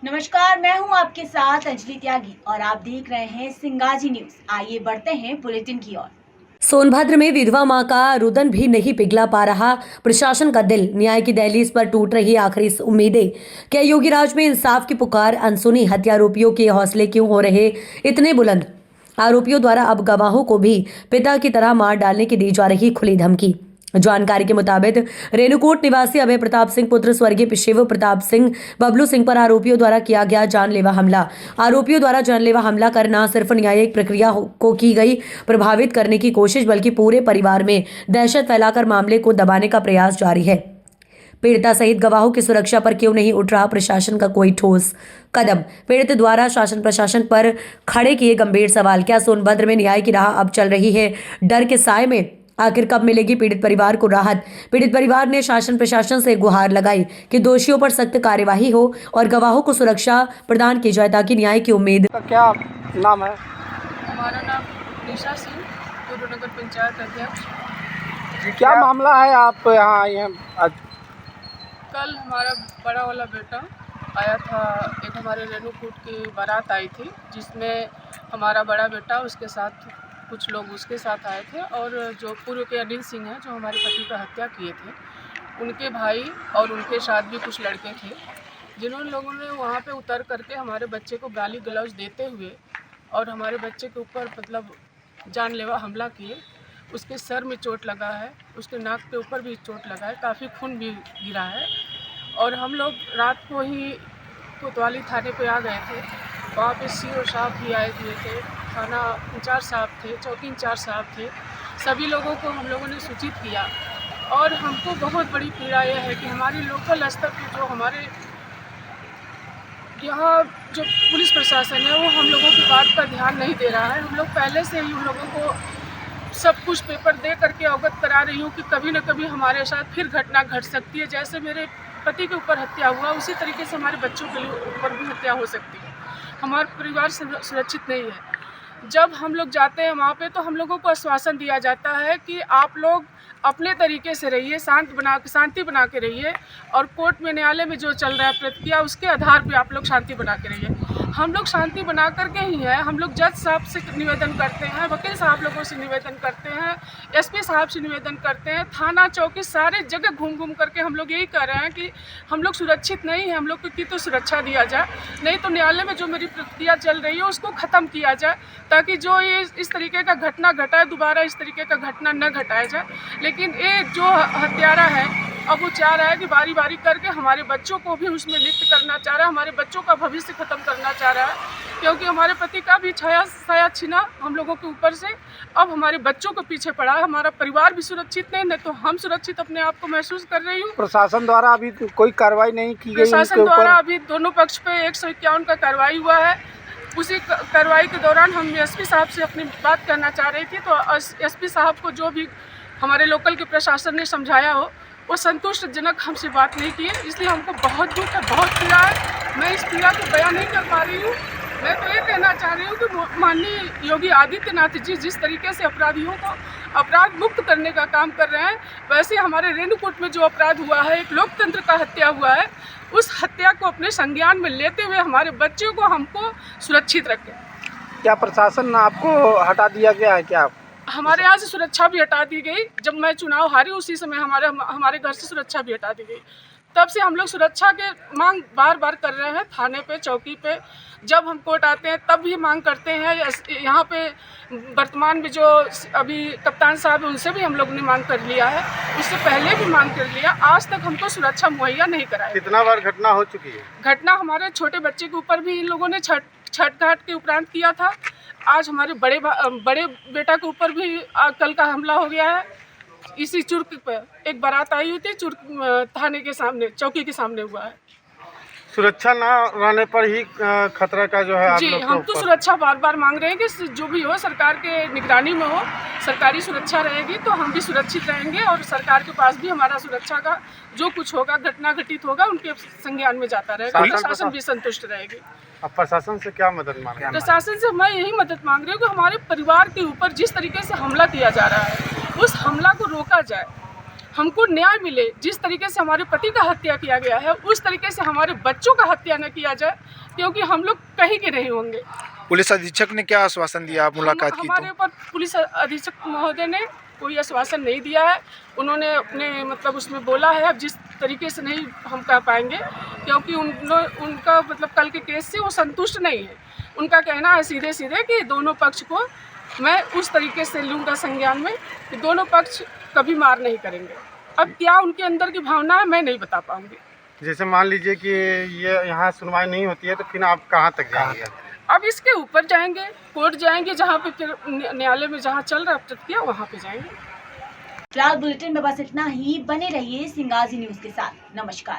नमस्कार, मैं हूं आपके साथ अंजलि त्यागी और आप देख रहे हैं सिंगाजी न्यूज। आइए बढ़ते हैं बुलेटिन की ओर। सोनभद्र में विधवा मां का रुदन भी नहीं पिघला पा रहा प्रशासन का दिल। न्याय की दहलीज पर टूट रही आखिरी उम्मीदें। क्या योगीराज में इंसाफ की पुकार अनसुनी? हत्यारोपियों के हौसले क्यों हो रहे इतने बुलंद? आरोपियों द्वारा अब गवाहों को भी पिता की तरह मार डालने की दी जा रही खुली धमकी। जानकारी के मुताबिक रेणुकूट निवासी अभय प्रताप सिंह पुत्र स्वर्गीय शिव प्रताप सिंह बबलू सिंह पर आरोपियों द्वारा किया गया जानलेवा हमला। आरोपियों द्वारा जानलेवा हमला कर न सिर्फ न्यायिक प्रक्रिया को की गई प्रभावित करने की कोशिश, बल्कि पूरे परिवार में दहशत फैलाकर मामले को दबाने का प्रयास जारी है। पीड़िता सहित गवाहों की सुरक्षा पर क्यों नहीं उठ रहा प्रशासन का कोई ठोस कदम? पीड़ित द्वारा शासन प्रशासन पर खड़े किए गंभीर सवाल। क्या सोनभद्र में न्याय की राह अब चल रही है डर के साए में? आखिर कब मिलेगी पीड़ित परिवार को राहत? पीड़ित परिवार ने शासन प्रशासन से गुहार लगाई कि दोषियों पर सख्त कार्यवाही हो और गवाहों को सुरक्षा प्रदान की जाए ताकि न्याय की उम्मीद। क्या नाम है? हमारा नाम निशा सिंह, पूर्व नगर पंचायत अध्यक्ष। क्या मामला है, आप यहाँ आए हैं आज? कल हमारा बड़ा वाला बेटा आया था। एक हमारे रेणुकूट की बारात आई थी जिसमें हमारा बड़ा बेटा उसके साथ कुछ लोग उसके साथ आए थे और जो पूर्व के अनिल सिंह हैं जो हमारे पति का हत्या किए थे, उनके भाई और उनके साथ भी कुछ लड़के थे जिन्होंने लोगों ने वहाँ पे उतर करके हमारे बच्चे को गाली गलौज देते हुए और हमारे बच्चे के ऊपर मतलब जानलेवा हमला किए। उसके सर में चोट लगा है, उसके नाक के ऊपर भी चोट लगा है, काफ़ी खून भी गिरा है। और हम लोग रात को ही कोतवाली थाने पे आ गए थे। वहाँ पे सीओ साहब भी आए हुए थे, थाना इंचार्ज साहब थे, चौकी इंचार्ज साहब थे। सभी लोगों को हम लोगों ने सूचित किया और हमको बहुत बड़ी पीड़ा यह है कि हमारी लोकल स्तर पे जो हमारे यहाँ जो पुलिस प्रशासन है वो हम लोगों की बात का ध्यान नहीं दे रहा है। हम लोग पहले से ही उन लोगों को सब कुछ पेपर दे करके अवगत करा रही हूँ कि कभी न कभी हमारे साथ फिर घटना घट सकती है। जैसे मेरे पति के ऊपर हत्या हुआ उसी तरीके से हमारे बच्चों के ऊपर भी हत्या हो सकती है। हमारा परिवार सुरक्षित नहीं है। जब हम लोग जाते हैं वहाँ पे तो हम लोगों को आश्वासन दिया जाता है कि आप लोग अपने तरीके से रहिए, शांति बना के रहिए और कोर्ट में न्यायालय में जो चल रहा है प्रक्रिया उसके आधार पे आप लोग शांति बना के रहिए। हम लोग शांति बना करके ही है। हम लोग जज साहब से निवेदन करते हैं, वकील साहब लोगों से निवेदन करते हैं, एसपी साहब से निवेदन करते हैं, थाना चौकी सारे जगह घूम करके हम लोग यही कह रहे हैं कि हम लोग सुरक्षित नहीं हैं। हम लोग की तो सुरक्षा दिया जाए, नहीं तो न्यायालय में जो मेरी प्रक्रिया चल रही है उसको ख़त्म किया जाए ताकि जो ये इस तरीके का घटना घटा है दोबारा इस तरीके का घटना न घटाया जाए। लेकिन ये जो हत्यारा है अब वो चाह रहा है कि बारी बारी करके हमारे बच्चों को भी उसमें लिप्त करना चाह रहा है, हमारे बच्चों का भविष्य ख़त्म करना चाह रहा है। क्योंकि हमारे पति का भी साया छीना हम लोगों के ऊपर से अब हमारे बच्चों के पीछे पड़ा है। हमारा परिवार भी सुरक्षित नहीं तो हम सुरक्षित अपने आप को महसूस कर रही हूँ। प्रशासन द्वारा अभी कोई कार्रवाई नहीं की गई? प्रशासन द्वारा अभी दोनों पक्ष पे 151 का कार्रवाई हुआ है। उसी कार्रवाई के दौरान हम एसपी साहब से अपनी बात करना चाह रही थी तो एसपी साहब को जो भी हमारे लोकल के प्रशासन ने समझाया हो वो संतुष्टजनक हमसे बात नहीं की है, इसलिए हमको बहुत दुख है, बहुत पीड़ा है। मैं इस पीड़ा को बयां नहीं कर पा रही हूँ। मैं तो ये कहना चाह रही हूँ कि माननीय योगी आदित्यनाथ जी जिस तरीके से अपराधियों को अपराध मुक्त करने का काम कर रहे हैं, वैसे हमारे रेणुकूट में जो अपराध हुआ है, एक लोकतंत्र का हत्या हुआ है, उस हत्या को अपने संज्ञान में लेते हुए हमारे बच्चों को हमको सुरक्षित रखें। क्या प्रशासन आपको हटा दिया गया है? क्या हमारे यहाँ से सुरक्षा भी हटा दी गई? जब मैं चुनाव हारी उसी समय हमारे घर से सुरक्षा भी हटा दी गई। तब से हम लोग सुरक्षा के मांग बार बार कर रहे हैं, थाने पे चौकी पे। जब हम कोर्ट आते हैं तब भी मांग करते हैं। यहाँ पे वर्तमान में जो अभी कप्तान साहब है उनसे भी हम लोग ने मांग कर लिया है, उससे पहले भी मांग कर लिया। आज तक हमको सुरक्षा मुहैया नहीं कराई। कितना बार घटना हो चुकी है? घटना हमारे छोटे बच्चे के ऊपर भी इन लोगों ने छठ घाट के उपरांत किया था। आज हमारे बड़े बेटा के ऊपर भी कल का हमला हो गया है। इसी चुर्क पे एक बारात आई हुई थी, चुर्क थाने के सामने चौकी के सामने हुआ है। सुरक्षा ना रहने पर ही खतरा का जो है जी, हम तो सुरक्षा बार बार मांग रहे हैं कि जो भी हो सरकार के निगरानी में हो, सरकारी सुरक्षा रहेगी तो हम भी सुरक्षित रहेंगे और सरकार के पास भी हमारा सुरक्षा का जो कुछ होगा, घटना घटित होगा, उनके संज्ञान में जाता रहेगा। प्रशासन भी संतुष्ट रहेगी। अब प्रशासन से क्या मदद मांग रहे हैं? प्रशासन से मैं यही मदद मांग रही हूँ कि हमारे परिवार के ऊपर जिस तरीके से हमला किया जा रहा है उस हमला को रोका जाए। हमको न्याय मिले। जिस तरीके से हमारे पति का हत्या किया गया है उस तरीके से हमारे बच्चों का हत्या न किया जाए, क्योंकि हम लोग कहीं के नहीं होंगे। पुलिस अधीक्षक ने क्या आश्वासन दिया आप मुलाकात की हमारे तो? ऊपर पुलिस अधीक्षक महोदय ने कोई आश्वासन नहीं दिया है। उन्होंने अपने मतलब उसमें बोला है, अब जिस तरीके से नहीं हम कह पाएंगे, क्योंकि उनका मतलब कल के केस से वो संतुष्ट नहीं है। उनका कहना है सीधे सीधे कि दोनों पक्ष को मैं उस तरीके से लूँगा संज्ञान में कि दोनों पक्ष कभी मार नहीं करेंगे। अब क्या उनके अंदर की भावना है मैं नहीं बता पाऊँगी। जैसे मान लीजिए कि ये यहाँ सुनवाई नहीं होती है तो फिर आप कहाँ तक जाएंगे? अब इसके ऊपर जाएंगे, कोर्ट जाएंगे, जहाँ पे फिर न्यायालय में जहाँ चल रहा है प्रक्रिया वहाँ पे जाएंगे। फिलहाल बुलेटिन में बस इतना ही। बने रहिए सिंगाजी न्यूज के साथ। नमस्कार।